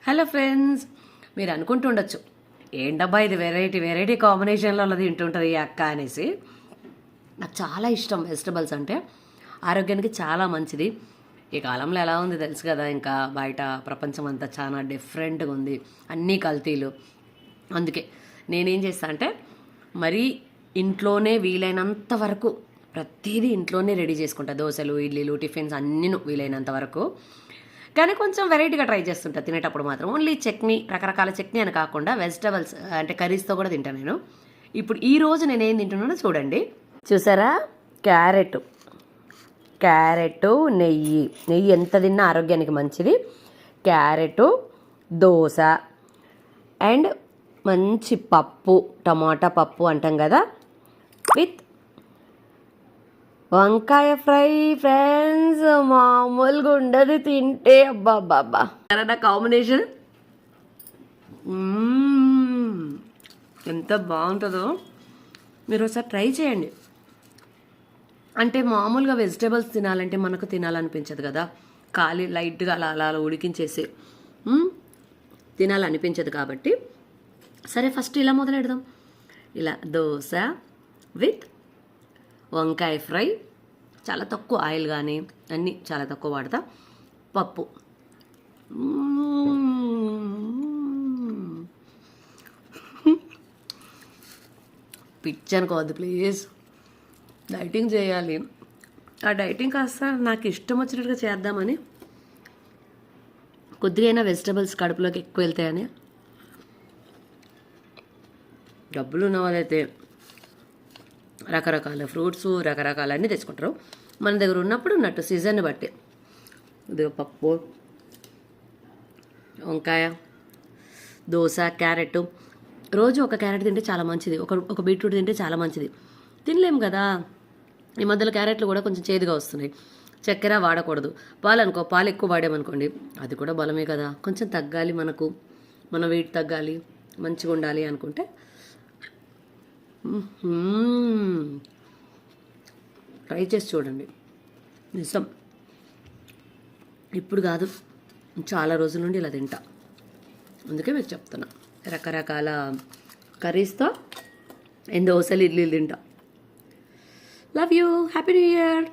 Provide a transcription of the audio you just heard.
Hello friends, మీరు అనుకుంటుండొచ్చు ఏంటబ్బా ఇది వెరైటీ వెరైటీ కాంబినేషన్లో ఉన్నది తింటుంటుంది ఈ అక్క అనేసి. నాకు చాలా ఇష్టం వెజిటబుల్స్ అంటే, ఆరోగ్యానికి చాలా మంచిది. ఈ కాలంలో ఎలా ఉంది తెలుసు కదా, ఇంకా బయట ప్రపంచం అంతా చాలా డిఫరెంట్గా ఉంది, అన్నీ కల్తీలు. అందుకే నేనేం చేస్తా అంటే, మరీ ఇంట్లోనే వీలైనంత వరకు ప్రతిదీ ఇంట్లోనే రెడీ చేసుకుంటా. దోశలు, ఇడ్లీలు, టిఫిన్స్ అన్నీ వీలైనంత వరకు. కానీ కొంచెం వెరైటీగా ట్రై చేస్తుంటా తినేటప్పుడు మాత్రం. ఓన్లీ చట్నీ, రకరకాల చట్నీ అని కాకుండా వెజిటబుల్స్ అంటే కర్రీస్తో కూడా తింటాను నేను. ఇప్పుడు ఈ రోజు నేను ఏం తింటున్నానో చూడండి. చూసారా, క్యారెట్ నెయ్యి ఎంత తిన్నా ఆరోగ్యానికి మంచిది. క్యారెట్, దోశ అండ్ మంచి పప్పు, టమాటా పప్పు అంటాం కదా, విత్ వంకాయ ఫ్రై. ఫ్రెండ్స్, మామూలుగా ఉండదు తింటే. అబ్బా కాంబినేషన్ ఎంత బాగుంటుందో మీరు ఒకసారి ట్రై చేయండి. అంటే మామూలుగా వెజిటేబుల్స్ తినాలంటే మనకు తినాలనిపించదు కదా, ఖాళీ లైట్గా అలా అలా ఉడికించేసి తినాలనిపించదు. కాబట్టి సరే, ఫస్ట్ ఇలా మొదలెడదాం. ఇలా దోశ విత్ వంకాయ ఫ్రై, చాలా తక్కువ ఆయిల్ కానీ అన్నీ చాలా తక్కువ వాడతా. పప్పు పిచ్చి అనుకోవద్దు ప్లీజ్, డైటింగ్ చేయాలి. ఆ డైటింగ్ కాస్త నాకు ఇష్టం వచ్చినట్టుగా చేద్దామని, కొద్దిగా అయినా వెజిటబుల్స్ కడుపులోకి ఎక్కువ వెళ్తాయని. డబ్బులు ఉన్న వాళ్ళైతే రకరకాల ఫ్రూట్స్, రకరకాల అన్నీ తెచ్చుకుంటారు. మన దగ్గర ఉన్నప్పుడు ఉన్నట్టు సీజన్ని బట్టి ఇది పప్పు, వంకాయ, దోశ, క్యారెట్. రోజు ఒక క్యారెట్ తింటే చాలా మంచిది, ఒక బీట్రూట్ తింటే చాలా మంచిది. తినలేము కదా, ఈ మధ్యలో క్యారెట్లు కూడా కొంచెం చేదుగా వస్తున్నాయి. చక్కెర వాడకూడదు. పాలు ఎక్కువ వాడామనుకోండి, అది కూడా బలమే కదా. కొంచెం తగ్గాలి, మన వెయిట్ తగ్గాలి, మంచిగా ఉండాలి అనుకుంటే ట్రై చేసి చూడండి. నిజం, ఇప్పుడు కాదు, చాలా రోజుల నుండి ఇలా తింటా. అందుకే మీకు చెప్తున్నా, రకరకాల కర్రీస్తో దోశలు, ఇడ్లీలు తింటా. Love you, happy new year.